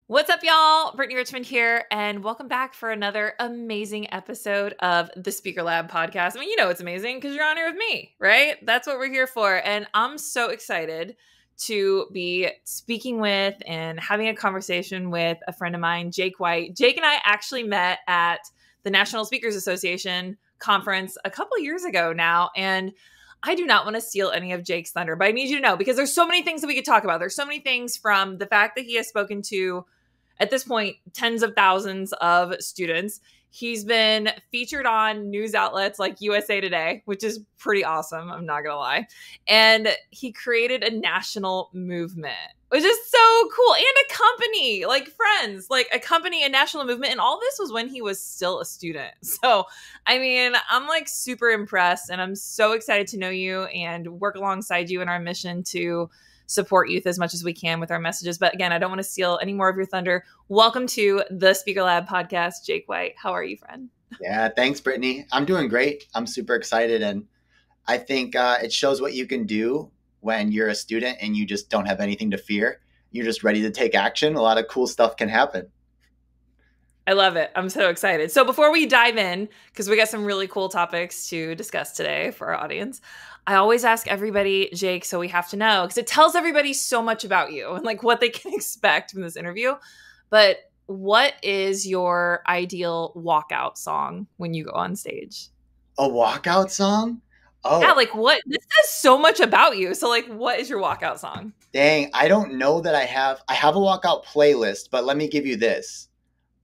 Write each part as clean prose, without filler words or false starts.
What's up, y'all? Brittany Richmond here, and welcome back for another amazing episode of the Speaker Lab podcast. I mean, you know it's amazing because you're on here with me, right? That's what we're here for. And I'm so excited to be speaking with and having a conversation with a friend of mine, Jake White. Jake and I actually met at the National Speakers Association conference a couple years ago now, and I do not want to steal any of Jake's thunder, but I need you to know because there's so many things that we could talk about. There's so many things from the fact that he has spoken to, at this point, tens of thousands of students. He's been featured on news outlets like USA Today, which is pretty awesome. I'm not going to lie. And he created a national movement, which is so cool. And a company, like friends, like a company, a national movement. And all this was when he was still a student. So, I mean, I'm like super impressed and I'm so excited to know you and work alongside you in our mission to support youth as much as we can with our messages. But again, I don't want to steal any more of your thunder. Welcome to the Speaker Lab podcast, Jake White. How are you, friend? Yeah, thanks, Brittany. I'm doing great. I'm super excited. And I think it shows what you can do when you're a student and you just don't have anything to fear. You're just ready to take action. A lot of cool stuff can happen. I love it. I'm so excited. So before we dive in, because we got some really cool topics to discuss today for our audience, I always ask everybody, Jake, so we have to know, because it tells everybody so much about you and like what they can expect from this interview. But what is your ideal walkout song when you go on stage? A walkout song? Oh, yeah, like what? This says so much about you. So like, what is your walkout song? Dang, I don't know that I have a walkout playlist, but let me give you this.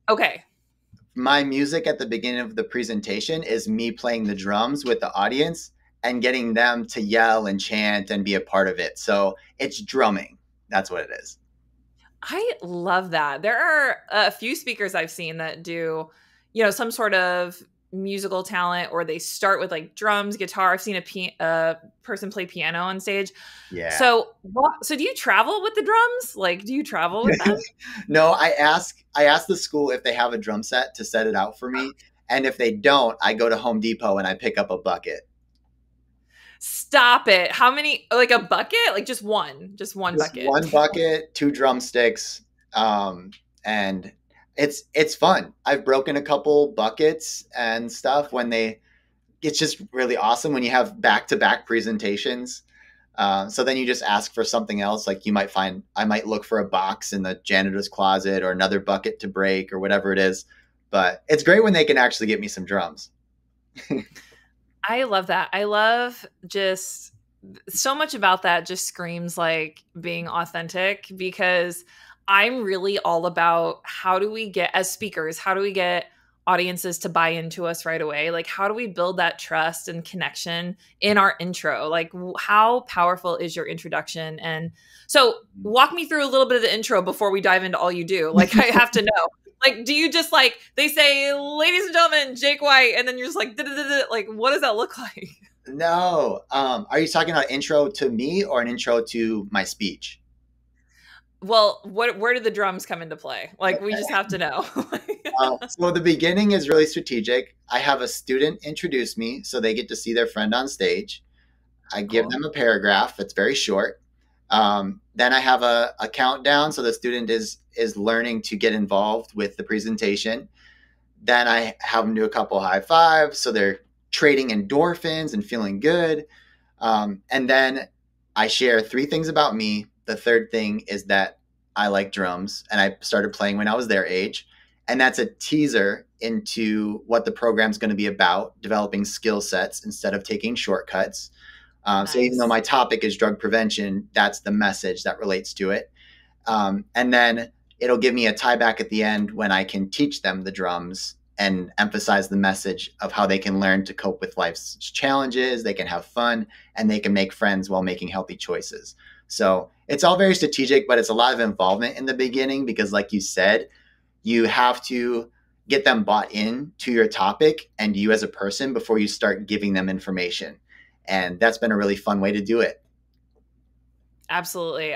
Okay. My music at the beginning of the presentation is me playing the drums with the audience and getting them to yell and chant and be a part of it. So it's drumming. That's what it is. I love that. There are a few speakers I've seen that do, some sort of musical talent, or they start with like drums, guitar. I've seen a person play piano on stage. Yeah. So do you travel with the drums? Like, do you travel with them? No, I ask the school if they have a drum set to set it out for me. And if they don't, I go to Home Depot and I pick up a bucket. Stop it. How many, like a bucket? Like just one bucket. One bucket, 2 drumsticks. And it's fun. I've broken a couple buckets and stuff it's just really awesome when you have back-to-back presentations. So then you just ask for something else. Like I might look for a box in the janitor's closet or another bucket to break or whatever it is. But it's great when they can actually get me some drums. I love that. I love just so much about that just screams like being authentic, because I'm really all about how do we get, as speakers, how do we get audiences to buy into us right away? Like, how do we build that trust and connection in our intro? Like, how powerful is your introduction? And so walk me through a little bit of the intro before we dive into all you do. Like, I have to know. Like, do you just like, they say, ladies and gentlemen, Jake White, and then you're just like, like, what does that look like? No. Are you talking about intro to me or an intro to my speech? Well, where did the drums come into play? Like, we just have to know. So the beginning is really strategic. I have a student introduce me so they get to see their friend on stage. I give them a paragraph that's very short. Then I have a countdown, so the student is learning to get involved with the presentation. Then I have them do a couple high fives, so they're trading endorphins and feeling good. And then I share 3 things about me. The third thing is that I like drums, and I started playing when I was their age. And that's a teaser into what the program's going to be about, developing skill sets instead of taking shortcuts. Nice. So even though my topic is drug prevention, that's the message that relates to it. And then it'll give me a tie back at the end when I can teach them the drums and emphasize the message of how they can learn to cope with life's challenges, they can have fun, and they can make friends while making healthy choices. So it's all very strategic, but it's a lot of involvement in the beginning because, like you said, you have to get them bought in to your topic and you as a person before you start giving them information. And that's been a really fun way to do it. Absolutely.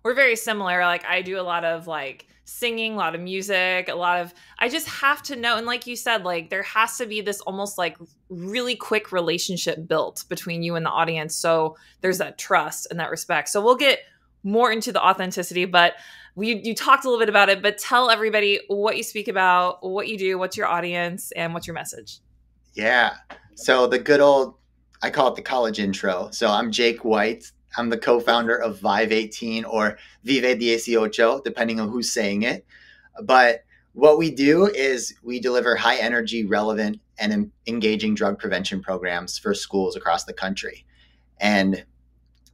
We're very similar. Like, I do a lot of like singing, a lot of music, I just have to know. And like you said, like there has to be this almost like really quick relationship built between you and the audience. So there's that trust and that respect. So we'll get more into the authenticity, but you talked a little bit about it, but tell everybody what you speak about, what you do, what's your audience, and what's your message. Yeah. So the good old, I call it the college intro. So I'm Jake White. I'm the co-founder of Vive 18 or Vive 18, depending on who's saying it. But what we do is we deliver high energy, relevant, and engaging drug prevention programs for schools across the country. And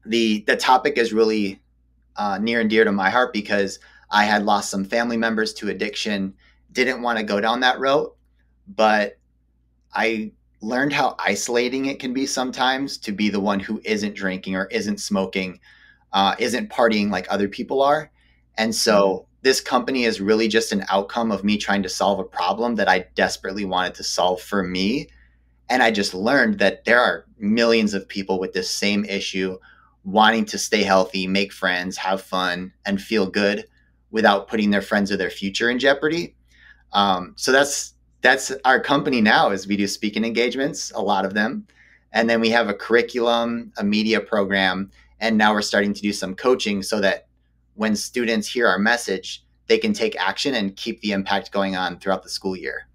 the topic is really near and dear to my heart because I had lost some family members to addiction, didn't want to go down that road, but I learned how isolating it can be sometimes to be the one who isn't drinking or isn't smoking, isn't partying like other people are. And so this company is really just an outcome of me trying to solve a problem that I desperately wanted to solve for me. And I just learned that there are millions of people with this same issue wanting to stay healthy, make friends, have fun, and feel good without putting their friends or their future in jeopardy. So that's our company now is we do speaking engagements, a lot of them. And then we have a curriculum, a media program, and now we're starting to do some coaching so that when students hear our message, they can take action and keep the impact going on throughout the school year.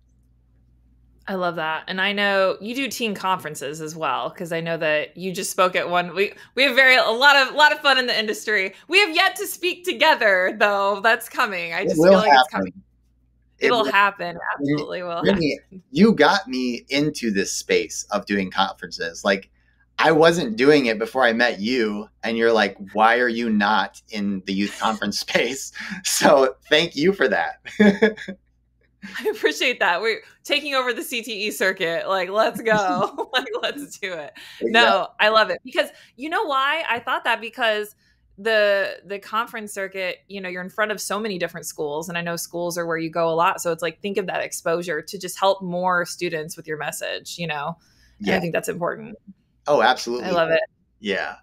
I love that. And I know you do teen conferences as well, because I know that you just spoke at one. We have a lot of fun in the industry. We have yet to speak together though. That's coming. I just feel like it's coming. It'll happen. Absolutely will Brittany, happen. You got me into this space of doing conferences. Like I wasn't doing it before I met you. And you're like, why are you not in the youth conference space? So thank you for that. I appreciate that. We're taking over the CTE circuit. Like, let's go. Like, let's do it. Exactly. No, I love it. Because you know why I thought that? Because the conference circuit, you know, you're in front of so many different schools, and I know schools are where you go a lot. So it's like, think of that exposure to just help more students with your message, you know? Yeah. And I think that's important. Oh, absolutely. I love it. Yeah.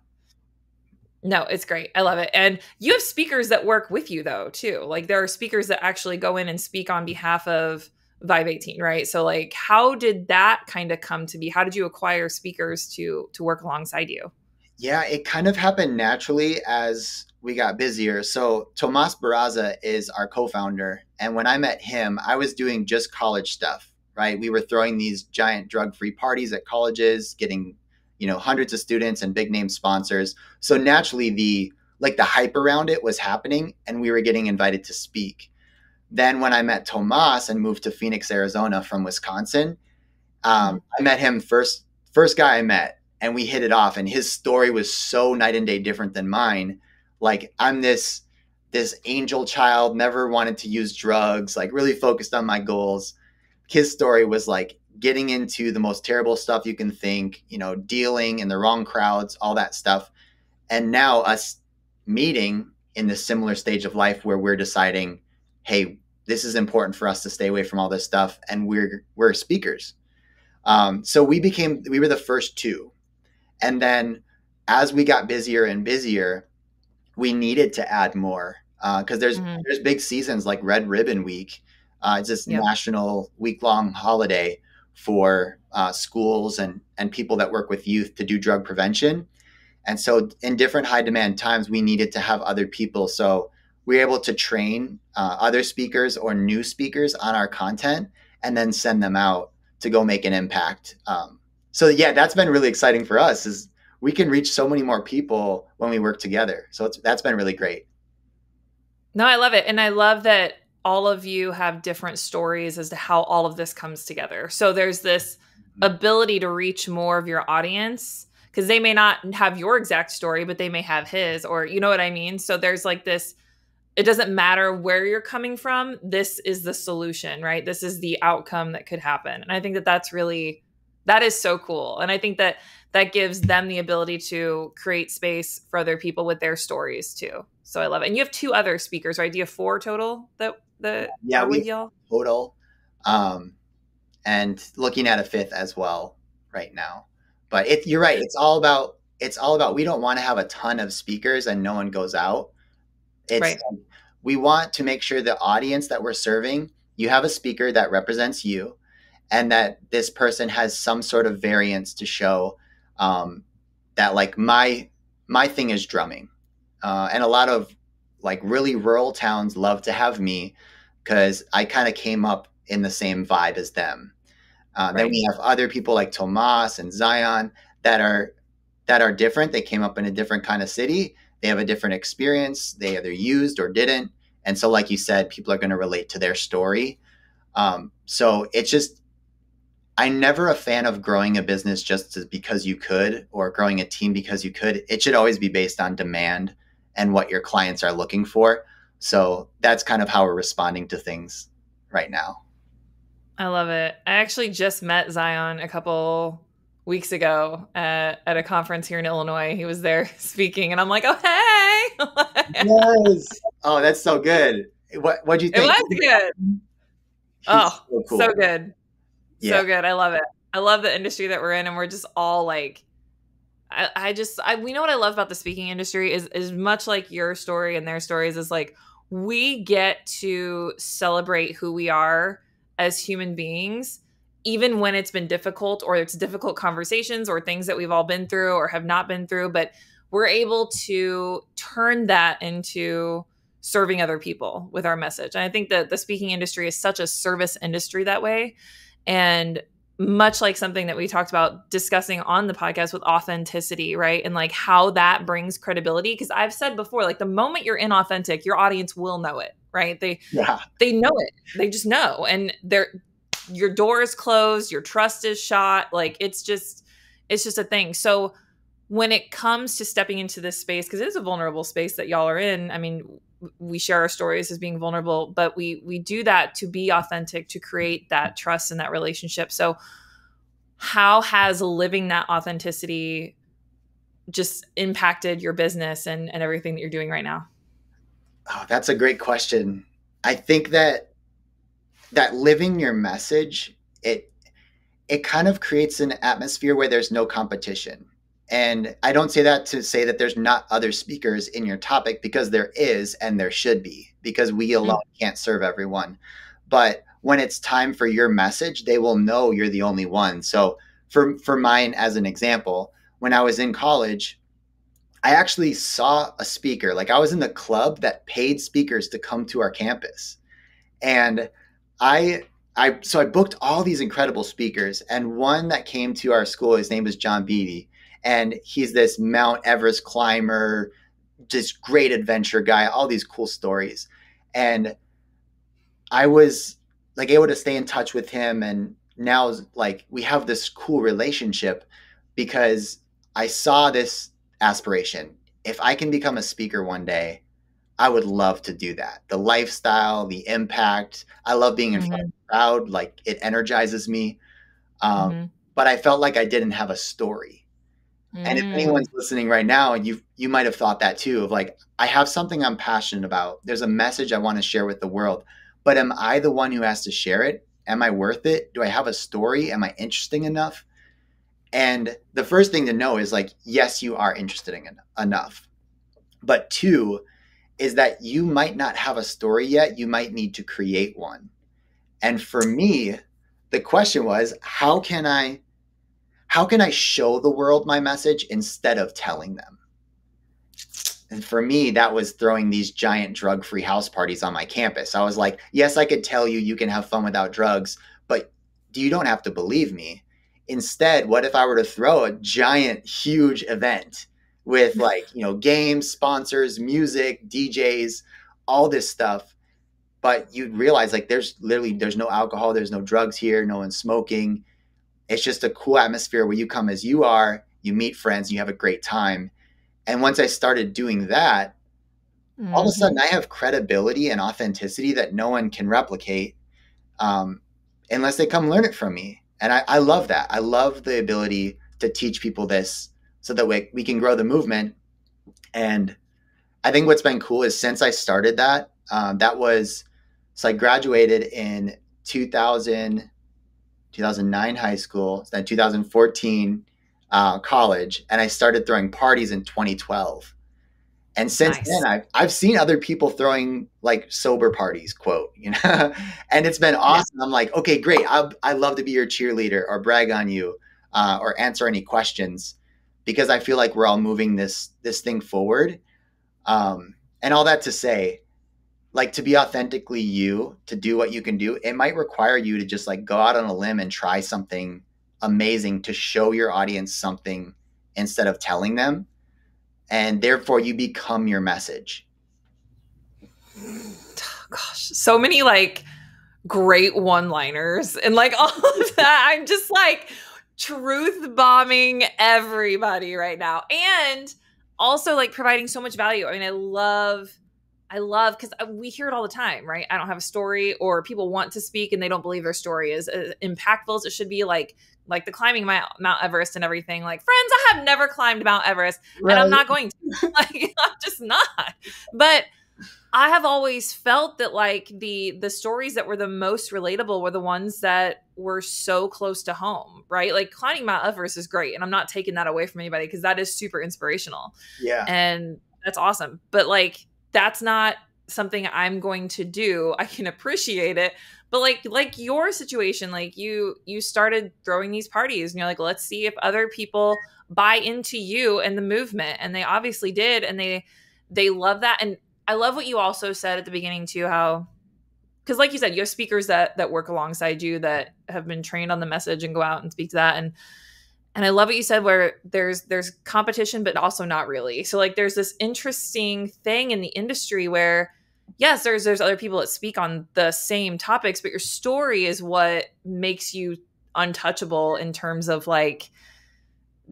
No, it's great. I love it. And you have speakers that work with you though, too. Like there are speakers that actually go in and speak on behalf of Vive 18, right? So like, how did that kind of come to be? How did you acquire speakers to work alongside you? Yeah, it kind of happened naturally as we got busier. So Tomas Barraza is our co-founder. And when I met him, I was doing just college stuff, right? We were throwing these giant drug-free parties at colleges, getting, you know, hundreds of students and big name sponsors. So naturally the hype around it was happening and we were getting invited to speak. Then when I met Tomas and moved to Phoenix, Arizona from Wisconsin, I met him first guy I met, and we hit it off. And his story was so night and day different than mine. Like I'm this angel child, never wanted to use drugs, like really focused on my goals. His story was like getting into the most terrible stuff you can think, you know, dealing in the wrong crowds, all that stuff. And now us meeting in this similar stage of life where we're deciding, hey, this is important for us to stay away from all this stuff. And we're speakers. So we were the first two. And then as we got busier and busier, we needed to add more because there's big seasons like Red Ribbon Week. It's this national week-long holiday for schools and people that work with youth to do drug prevention. And so in different high demand times, we needed to have other people. So we were able to train other speakers or new speakers on our content and then send them out to go make an impact. So yeah, that's been really exciting for us is we can reach so many more people when we work together. So that's been really great. No, I love it. And I love that all of you have different stories as to how all of this comes together. So there's this ability to reach more of your audience because they may not have your exact story, but they may have his, or you know what I mean? So there's like this, it doesn't matter where you're coming from. This is the solution, right? This is the outcome that could happen. And I think that that is so cool. And I think that gives them the ability to create space for other people with their stories too. So I love it. And you have 2 other speakers, right? Do you have 4 total that are with y'all? Total. And looking at a 5th as well right now. But you're right. It's all about we don't want to have a ton of speakers and no one goes out. It's right. We want to make sure the audience that we're serving, you have a speaker that represents you and that this person has some sort of variance to show that like my thing is drumming. and a lot of like really rural towns love to have me because I kind of came up in the same vibe as them. Then Right. we have other people like Tomas and Zion that are different. They came up in a different kind of city. They have a different experience. They either used or didn't. And so, like you said, people are going to relate to their story. So it's just, I'm never a fan of growing a business just because you could, or growing a team because you could. It should always be based on demand and what your clients are looking for. So that's kind of how we're responding to things right now. I love it. I actually just met Zion a couple weeks ago at a conference here in Illinois. He was there speaking, and I'm like, oh, hey. Yes. Oh, that's so good. What'd you It think? was good. He's Oh, so so cool. good. Yeah. So good. I love it. I love the industry that we're in, and we're just all like, we know what I love about the speaking industry is much like your story and their stories is like, we get to celebrate who we are as human beings, even when it's been difficult or it's difficult conversations or things that we've all been through or have not been through, but we're able to turn that into serving other people with our message. And I think that the speaking industry is such a service industry that way. And much like something that we talked about discussing on the podcast with authenticity, right? And like how that brings credibility. Because I've said before, like the moment you're inauthentic, your audience will know it, right? Yeah. They know it. They just know. And your door is closed, your trust is shot. Like it's just a thing. So when it comes to stepping into this space, because it is a vulnerable space that y'all are in, I mean, we share our stories as being vulnerable, but we do that to be authentic, to create that trust and that relationship. So how has living that authenticity just impacted your business and everything that you're doing right now? Oh, that's a great question. I think that living your message, it kind of creates an atmosphere where there's no competition. And I don't say that to say that there's not other speakers in your topic, because there is and there should be, because we alone can't serve everyone. But when it's time for your message, they will know you're the only one. So for mine, as an example, when I was in college, I actually saw a speaker. Like I was in the club that paid speakers to come to our campus. And I I booked all these incredible speakers, and one that came to our school, his name was John Beatty, and he's this Mount Everest climber, just great adventure guy, all these cool stories. And I was like able to stay in touch with him, and now like we have this cool relationship because I saw this aspiration. If I can become a speaker one day, I would love to do that. The lifestyle, the impact. I love being in front of a crowd. Like it energizes me. Um, Mm-hmm. but I felt like I didn't have a story. And if Mm. anyone's listening right now, and you might have thought that too, of like, I have something I'm passionate about. There's a message I want to share with the world. But am I the one who has to share it? Am I worth it? Do I have a story? Am I interesting enough? And the first thing to know is like, yes, you are interested in enough. But two, is that you might not have a story yet. You might need to create one. And for me, the question was, how can I show the world my message instead of telling them? And for me, that was throwing these giant drug-free house parties on my campus. I was like, yes, I could tell you you can have fun without drugs, but you don't have to believe me. Instead, what if I were to throw a giant, huge event with like, games, sponsors, music, DJs, all this stuff, but you'd realize like there's no alcohol, there's no drugs here, no one's smoking. It's just a cool atmosphere where you come as you are, you meet friends, you have a great time. And once I started doing that, all of a sudden I have credibility and authenticity that no one can replicate, unless they come learn it from me. And I love that. I love the ability to teach people this so that we can grow the movement. And I think what's been cool is since I started that, so I graduated in 2009 high school, then 2014 college, and I started throwing parties in 2012. And since Nice. then, I've seen other people throwing like sober parties, quote, and it's been Yeah. awesome. I'm like, okay, great. I love to be your cheerleader or brag on you, or answer any questions, because I feel like we're all moving this thing forward. And all that to say, like, to be authentically you, to do what you can do, it might require you to just like go out on a limb and try something amazing to show your audience something instead of telling them. And therefore you become your message. Gosh, so many like great one-liners and like all of that. I'm just like truth bombing everybody right now. And also like providing so much value. I mean, I love because we hear it all the time, right? I don't have a story, or people want to speak and they don't believe their story is as impactful as it should be. Like the climbing Mount Everest and everything. Like, friends, I have never climbed Mount Everest, Right. and I'm not going to. Like, I'm just not. But I have always felt that like the stories that were the most relatable were the ones that were so close to home, right? Like climbing Mount Everest is great, and I'm not taking that away from anybody because that is super inspirational. Yeah. And that's awesome. But like that's not something I'm going to do. I can appreciate it, but like your situation, like you started throwing these parties and you're like, let's see if other people buy into you and the movement, and they obviously did, and they love that. And I love what you also said at the beginning too, how, because like you said, you have speakers that work alongside you that have been trained on the message and go out and speak to that. And I love what you said where there's competition, but also not really. So like there's this interesting thing in the industry where yes, there's other people that speak on the same topics, but your story is what makes you untouchable in terms of like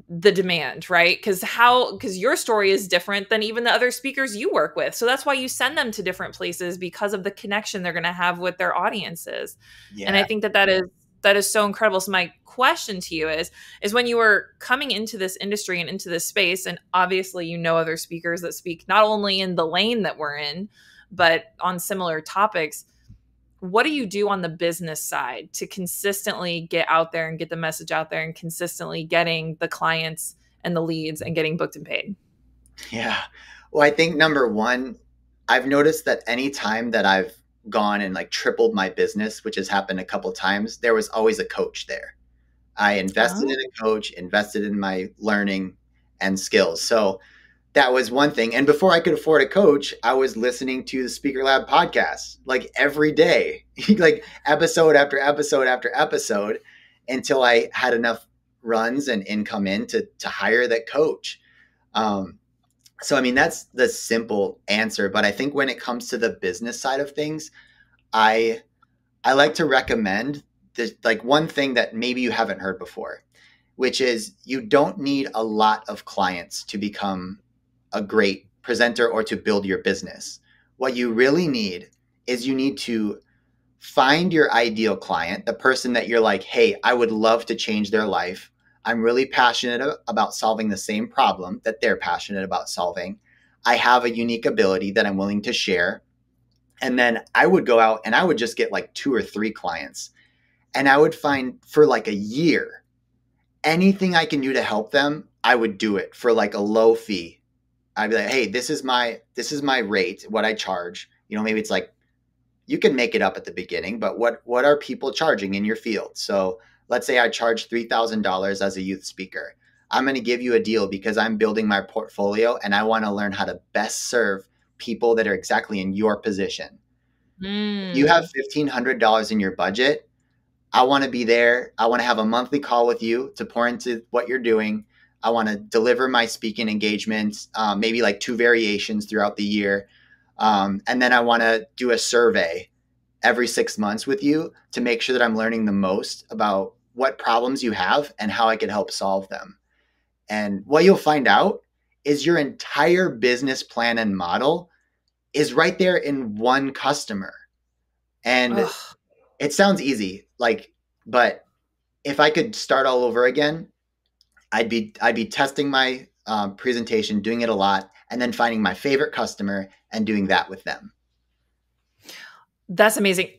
the demand, right? Because your story is different than even the other speakers you work with. So that's why you send them to different places, because of the connection they're going to have with their audiences. Yeah. And I think that is so incredible. So my question to you is when you were coming into this industry and into this space, and obviously you know other speakers that speak not only in the lane that we're in, but on similar topics, what do you do on the business side to consistently get out there and get the message out there and consistently getting the clients and the leads and getting booked and paid? Yeah. Well, I think number one, I've noticed that any time that I've gone and like tripled my business, which has happened a couple of times, there was always a coach there. I invested in a coach, invested in my learning and skills. So that was one thing. And before I could afford a coach, I was listening to the Speaker Lab podcast like every day, like episode after episode after episode, until I had enough runs and income in to hire that coach. So, I mean, that's the simple answer. But I think when it comes to the business side of things, I like to recommend this, like one thing that maybe you haven't heard before, which is you don't need a lot of clients to become a great presenter or to build your business. What you really need is you need to find your ideal client, the person that you're like, hey, I would love to change their life. I'm really passionate about solving the same problem that they're passionate about solving. I have a unique ability that I'm willing to share. And then I would go out and I would just get like 2 or 3 clients. And I would find for like a year, anything I can do to help them, I would do it for like a low fee. I'd be like, hey, this is my rate, what I charge. You know, maybe it's like, you can make it up at the beginning, but what are people charging in your field? So let's say I charge $3,000 as a youth speaker. I'm going to give you a deal because I'm building my portfolio and I want to learn how to best serve people that are exactly in your position. You have $1,500 in your budget. I want to be there. I want to have a monthly call with you to pour into what you're doing. I want to deliver my speaking engagements, maybe like 2 variations throughout the year. And then I want to do a survey every 6 months with you to make sure that I'm learning the most about what problems you have and how I can help solve them. And what you'll find out is your entire business plan and model is right there in one customer. And it sounds easy, but if I could start all over again, I'd be testing my presentation, doing it a lot, and then finding my favorite customer and doing that with them. That's amazing.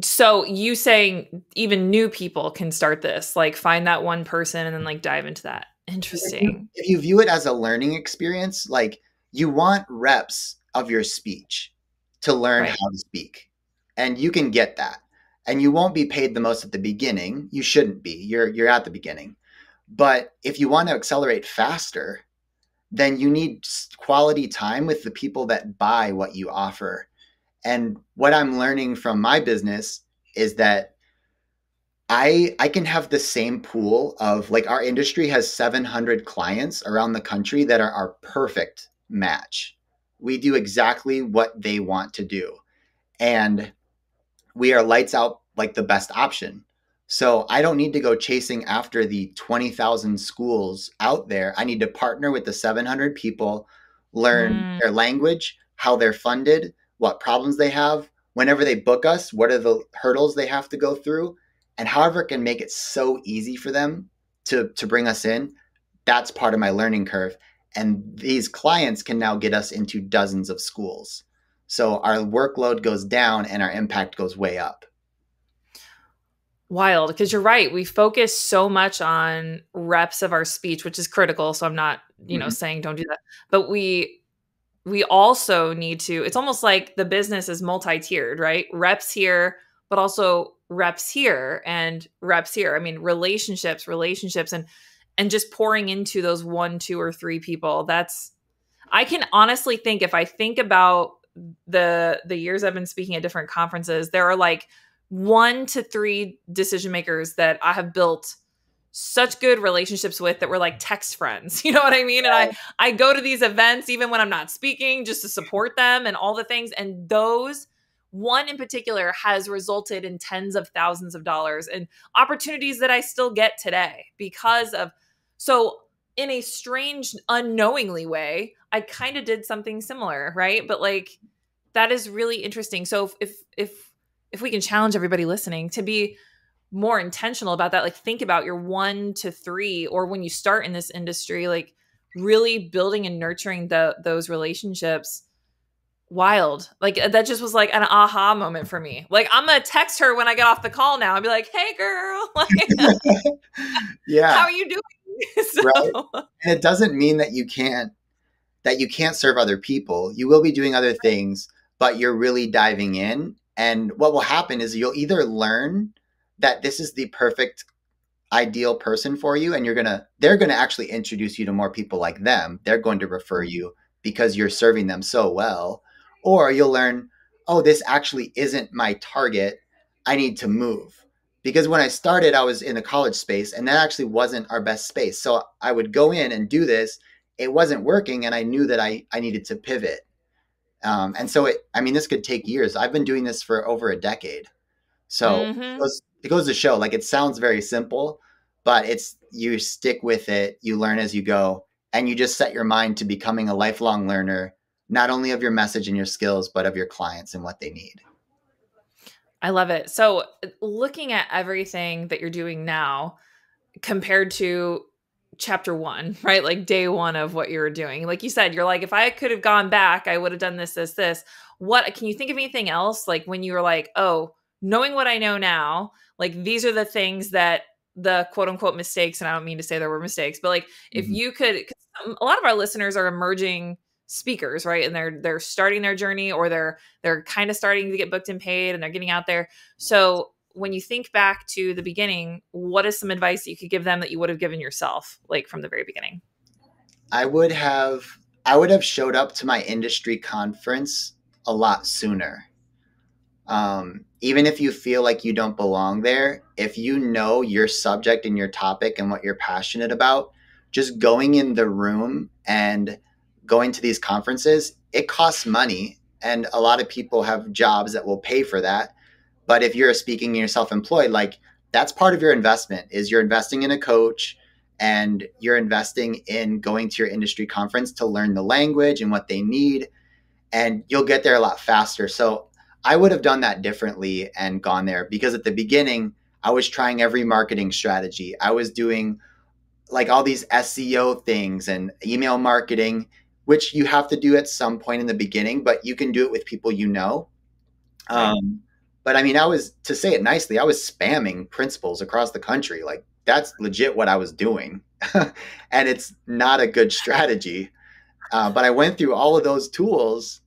So you saying even new people can start this, like find that one person and then like dive into that. Interesting. If you view it as a learning experience, like you want reps of your speech to learn how to speak, and you can get that. And you won't be paid the most at the beginning. You shouldn't be. You're at the beginning. But if you want to accelerate faster, then you need quality time with the people that buy what you offer. And what I'm learning from my business is that I can have the same pool of, like, our industry has 700 clients around the country that are our perfect match. We do exactly what they want to do. And we are lights out, like the best option. So I don't need to go chasing after the 20,000 schools out there. I need to partner with the 700 people, learn Mm. their language, how they're funded, what problems they have. Whenever they book us, what are the hurdles they have to go through? And however it can make it so easy for them to bring us in, that's part of my learning curve. And these clients can now get us into dozens of schools. So our workload goes down and our impact goes way up. Wild, because you're right. We focus so much on reps of our speech, which is critical. So I'm not, saying don't do that. But we also need to, it's almost like the business is multi-tiered, right? Reps here, but also reps here and reps here. I mean, relationships, and just pouring into those 1, 2, or 3 people. I can honestly think, if I think about the years I've been speaking at different conferences, there are like 1 to 3 decision makers that I have built such good relationships with that were like text friends. You know what I mean? And I go to these events even when I'm not speaking, just to support them and all the things. And those one in particular has resulted in tens of thousands of dollars and opportunities that I still get today because of, so in a strange, unknowingly way, I kind of did something similar, right? But like, that is really interesting. So if we can challenge everybody listening to be more intentional about that, like think about your 1 to 3, or when you start in this industry, like really building and nurturing those relationships. Wild. Like that just was like an aha moment for me. Like I'm going to text her when I get off the call now. I'll be like, hey girl, like, Yeah. how are you doing? So, right. And it doesn't mean that you can't serve other people. You will be doing other things, but you're really diving in. And what will happen is you'll either learn that this is the perfect ideal person for you, and they're going to actually introduce you to more people like them. They're going to refer you because you're serving them so well. Or you'll learn, oh, this actually isn't my target. I need to move. Because when I started, I was in the college space, and that actually wasn't our best space. So I would go in and do this. It wasn't working, and I knew that I needed to pivot. And so this could take years. I've been doing this for over a decade. So it goes to show, like, it sounds very simple, but you stick with it, you learn as you go, and you just set your mind to becoming a lifelong learner, not only of your message and your skills, but of your clients and what they need. I love it. So looking at everything that you're doing now compared to chapter 1, right? Like day 1 of what you were doing. Like you said, you're like, if I could have gone back, I would have done this. What, can you think of anything else? Like when you were like, oh, knowing what I know now, like these are the things that the quote unquote mistakes, and I don't mean to say there were mistakes, but like if you could, a lot of our listeners are emerging speakers, right? And they're starting their journey, or they're kind of starting to get booked and paid, and they're getting out there. So when you think back to the beginning, what is some advice that you could give them that you would have given yourself, like from the very beginning? I would have showed up to my industry conference a lot sooner. Even if you feel like you don't belong there, if you know your subject and your topic and what you're passionate about, just going in the room and going to these conferences, it costs money. And a lot of people have jobs that will pay for that. But if you're speaking and you're self-employed, like that's part of your investment, is you're investing in a coach, and you're investing in going to your industry conference to learn the language and what they need. And you'll get there a lot faster. So I would have done that differently and gone there, because at the beginning, I was trying every marketing strategy. I was doing like all these SEO things and email marketing, which you have to do at some point in the beginning, but you can do it with people you know. Right. But to say it nicely, I was spamming principals across the country. Like that's legit what I was doing. And it's not a good strategy. But I went through all of those tools,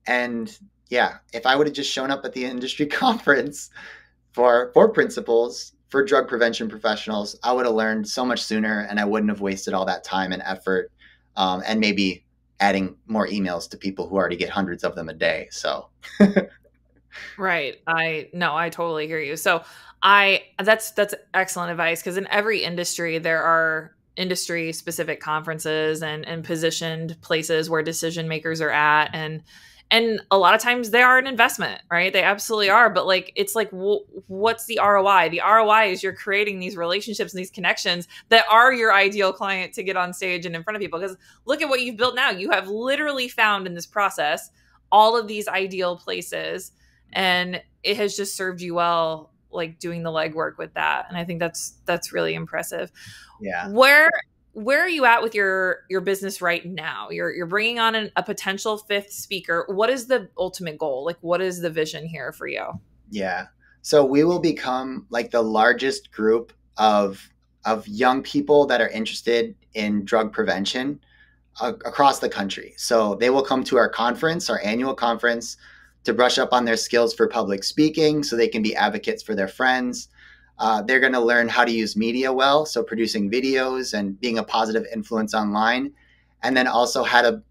and yeah, if I would have just shown up at the industry conference for principals, for drug prevention professionals, I would have learned so much sooner, and I wouldn't have wasted all that time and effort and maybe adding more emails to people who already get hundreds of them a day. So Right. I totally hear you. So that's excellent advice, because in every industry there are industry specific conferences and positioned places where decision makers are at, and a lot of times they are an investment, right? They absolutely are, but like it's like what's the ROI? The ROI is you're creating these relationships and these connections that are your ideal client to get on stage and in front of people, because look at what you've built now. You have literally found in this process all of these ideal places, and it has just served you well, like doing the legwork with that. And I think that's really impressive. yeah. Where are you at with your business right now? You're bringing on a potential fifth speaker. What is the ultimate goal? Like, what is the vision here for you? Yeah. So we will become like the largest group of young people that are interested in drug prevention across the country. So they will come to our conference, our annual conference, to brush up on their skills for public speaking so they can be advocates for their friends. They're going to learn how to use media well, so producing videos and being a positive influence online, and then also how to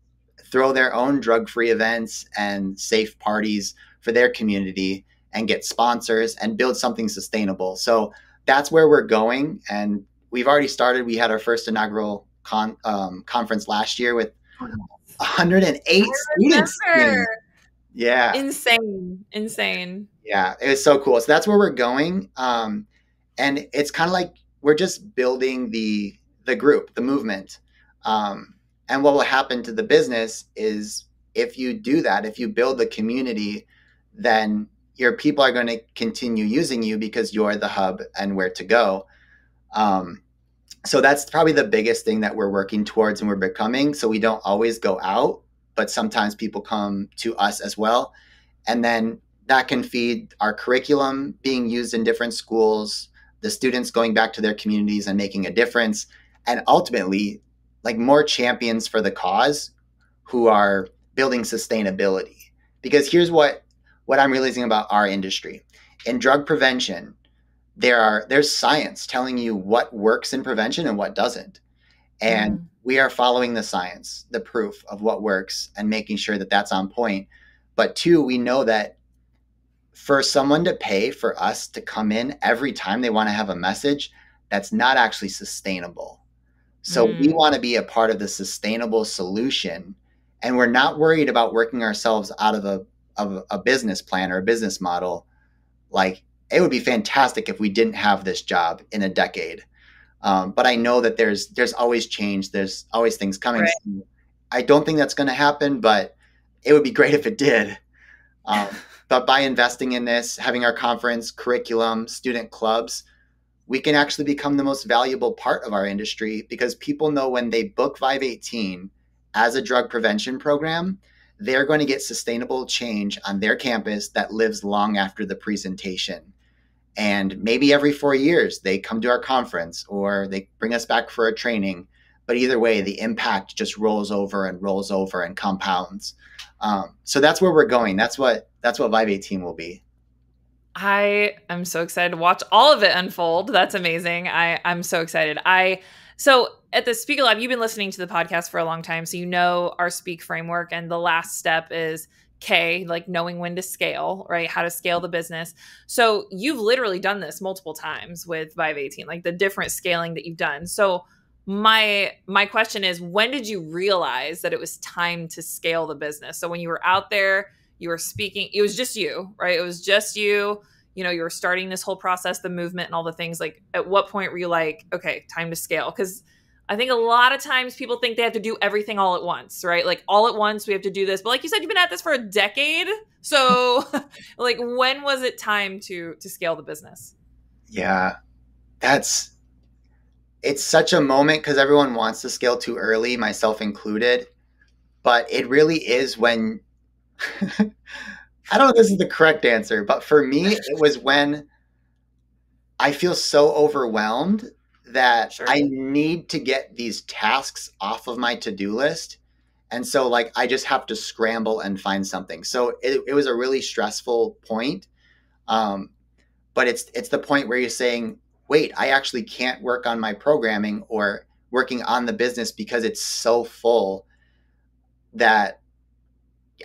throw their own drug-free events and safe parties for their community and get sponsors and build something sustainable. So that's where we're going. And we've already started. We had our first inaugural conference last year with 108 students. Yeah. Insane. Yeah. It was so cool. So that's where we're going. And it's kind of like we're just building the group, the movement. And what will happen to the business is if you do that, if you build the community, then your people are going to continue using you because you're the hub and where to go. So that's probably the biggest thing that we're working towards and we're becoming. So we don't always go out, but sometimes people come to us as well. And then that can feed our curriculum being used in different schools, the students going back to their communities and making a difference, and ultimately like more champions for the cause who are building sustainability. Because here's what I'm realizing about our industry. In drug prevention, there's science telling you what works in prevention and what doesn't. And we are following the science, the proof of what works and making sure that that's on point. But two, we know that for someone to pay for us to come in every time they want to have a message, that's not actually sustainable. So we want to be a part of the sustainable solution. And we're not worried about working ourselves out of a business plan or a business model. Like, it would be fantastic if we didn't have this job in a decade. But I know that there's always change. There's always things coming. Right. I don't think that's going to happen, but it would be great if it did. But by investing in this, having our conference, curriculum, student clubs, we can actually become the most valuable part of our industry, because people know when they book 518 as a drug prevention program, they're going to get sustainable change on their campus that lives long after the presentation. And maybe every 4 years they come to our conference or they bring us back for a training. But either way, the impact just rolls over and compounds. So that's where we're going. That's what 518 will be. I am so excited to watch all of it unfold. That's amazing. I'm so excited. So at the Speaker Lab, you've been listening to the podcast for a long time, so you know our Speak framework, and the last step is K, like knowing when to scale, right? How to scale the business. So you've literally done this multiple times with 518, like the different scaling that you've done. So my question is, when did you realize that it was time to scale the business? So when you were out there, you were speaking, it was just you, right? It was just you. You know, you were starting this whole process, the movement and all the things. Like, at what point were you like, okay, time to scale? Because I think a lot of times people think they have to do everything all at once, right? Like, all at once, we have to do this. But like you said, you've been at this for a decade. So like, when was it time to scale the business? Yeah, it's such a moment because everyone wants to scale too early, myself included. But it really is when I don't know if this is the correct answer, but for me, it was when I feel so overwhelmed that I need to get these tasks off of my to-do list. And so like, I just have to scramble and find something. So it was a really stressful point. But it's the point where you're saying, wait, I actually can't work on my programming, or working on the business because it's so full that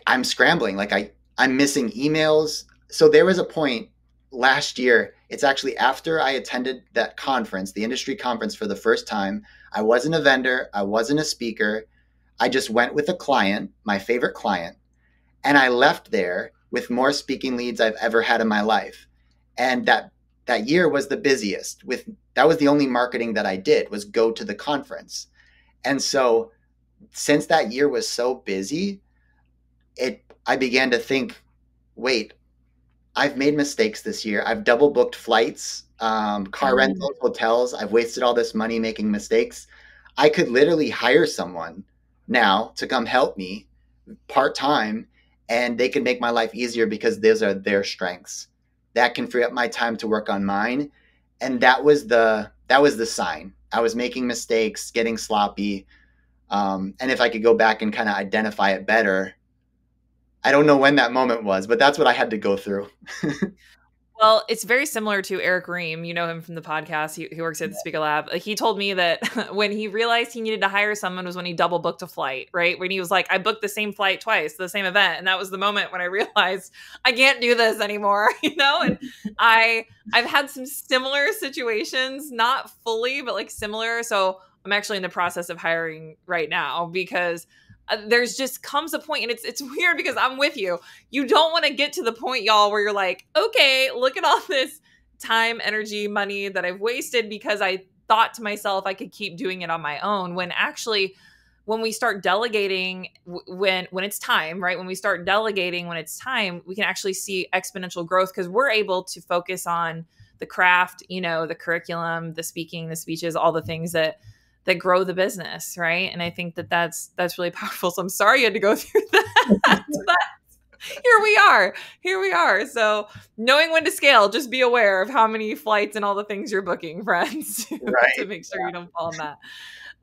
I'm scrambling. Like I'm missing emails. So there was a point last year, it's actually after I attended that conference, the industry conference for the first time. I wasn't a vendor. I wasn't a speaker. I just went with a client, my favorite client, and I left there with more speaking leads I've ever had in my life. And that year was the busiest. That was the only marketing that I did, was go to the conference. And so since that year was so busy, I began to think, wait, I've made mistakes this year. I've double booked flights, car rentals, hotels. I've wasted all this money making mistakes. I could literally hire someone now to come help me part-time, and they can make my life easier because those are their strengths. That can free up my time to work on mine. And that was the sign. I was making mistakes, getting sloppy. And if I could go back and kind of identify it better, I don't know when that moment was, but that's what I had to go through. Well, it's very similar to Eric Ream. You know him from the podcast. He works at the Speaker Lab. He told me that when he realized he needed to hire someone was when he double booked a flight, right? When he was like, I booked the same flight twice, the same event. And that was the moment when I realized I can't do this anymore, And I've had some similar situations, not fully, but like similar. So I'm actually in the process of hiring right now because there's just comes a point, and it's weird because I'm with you. You don't want to get to the point, y'all, where you're like, okay, look at all this time, energy, money that I've wasted because I thought to myself I could keep doing it on my own. When actually, when we start delegating, when it's time, right? When we start delegating, when it's time, we can actually see exponential growth because we're able to focus on the craft, the curriculum, the speaking, the speeches, all the things that grow the business, right? And I think that's really powerful. So I'm sorry you had to go through that. But here we are. So knowing when to scale, just be aware of how many flights and all the things you're booking, friends, Right. to make sure you don't fall in that.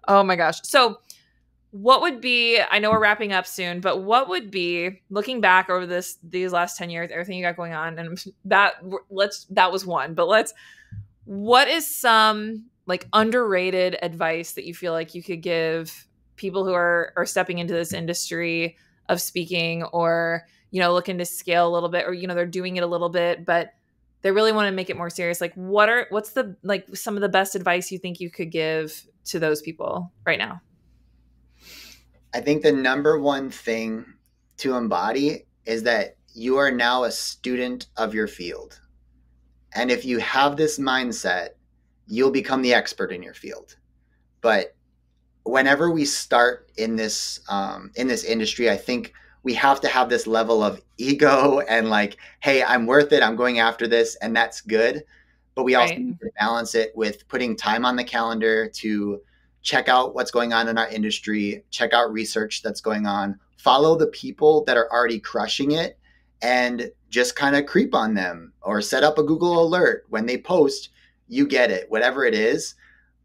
Oh my gosh. So what would be, I know we're wrapping up soon, but what would be, looking back over these last 10 years, everything you got going on, and that was one, but what is some like underrated advice that you feel like you could give people who are stepping into this industry of speaking, or, looking to scale a little bit, or, they're doing it a little bit, but they really want to make it more serious? Like what's the, like some of the best advice you think you could give to those people right now? I think the number one thing to embody is that you are now a student of your field. And if you have this mindset, you'll become the expert in your field. But whenever we start in this industry, I think we have to have this level of ego and like, hey, I'm worth it. I'm going after this, and that's good. But we also need to balance it with putting time on the calendar to check out what's going on in our industry, check out research that's going on, follow the people that are already crushing it, and just kind of creep on them or set up a Google alert when they post. You get it, whatever it is,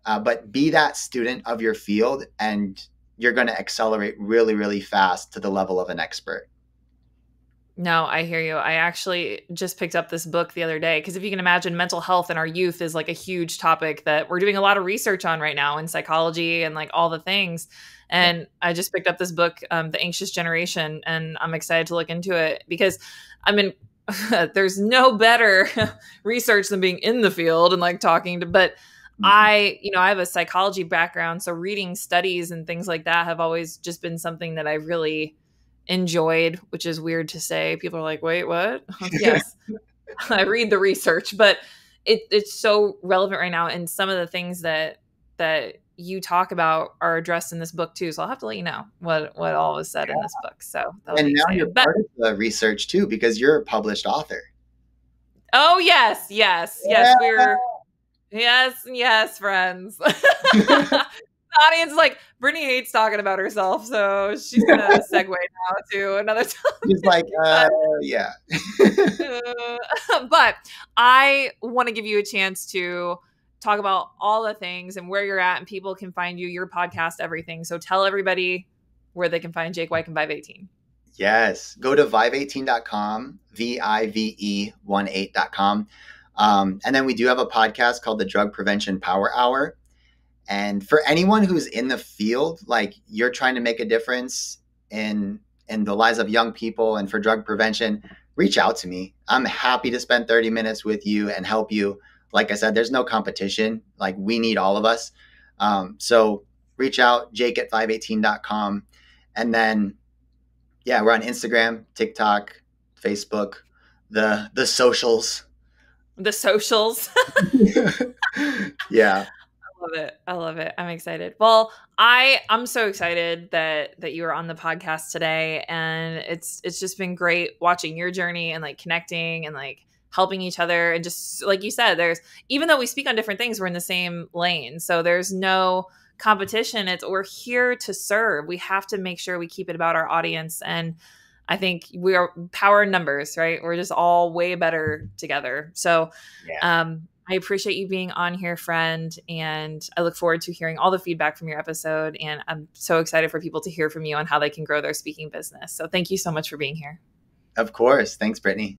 but be that student of your field, and you're going to accelerate really, really fast to the level of an expert. No, I hear you. I actually just picked up this book the other day because if you can imagine, mental health in our youth is like a huge topic that we're doing a lot of research on right now in psychology and like all the things. And I just picked up this book, The Anxious Generation, and I'm excited to look into it because there's no better research than being in the field and like talking to, but I have a psychology background. So reading studies and things like that have always just been something that I really enjoyed, which is weird to say. People are like, wait, what? Yes, I read the research, but it's so relevant right now. And some of the things that you talk about are addressed in this book too. So I'll have to let you know what all was said in this book. So and now you're part of the research too, because you're a published author. Oh yes. Yes, friends. The audience is like, Brittany hates talking about herself, so she's gonna segue now to another topic. She's like, yeah. But I want to give you a chance to talk about all the things and where you're at, and people can find you, your podcast, everything. So tell everybody where they can find Jake Weick and Vive 18. Yes. Go to vive18.com, VIVE18.com. And then we do have a podcast called the Drug Prevention Power Hour. And for anyone who's in the field, like you're trying to make a difference in the lives of young people and for drug prevention, reach out to me. I'm happy to spend 30 minutes with you and help you. Like I said, there's no competition. Like we need all of us. So reach out, jake@518.com. And then, yeah, we're on Instagram, TikTok, Facebook, the socials. The socials. Yeah. Love it. I love it. I'm excited. Well, I'm so excited that you were on the podcast today, and it's just been great watching your journey and like connecting and like helping each other, and just like you said, there's, even though we speak on different things, we're in the same lane. So there's no competition. We're here to serve. We have to make sure we keep it about our audience, and I think we are power in numbers, right? We're just all way better together. So Yeah. I appreciate you being on here, friend, and I look forward to hearing all the feedback from your episode. And I'm so excited for people to hear from you on how they can grow their speaking business. So thank you so much for being here. Of course. Thanks, Brittany.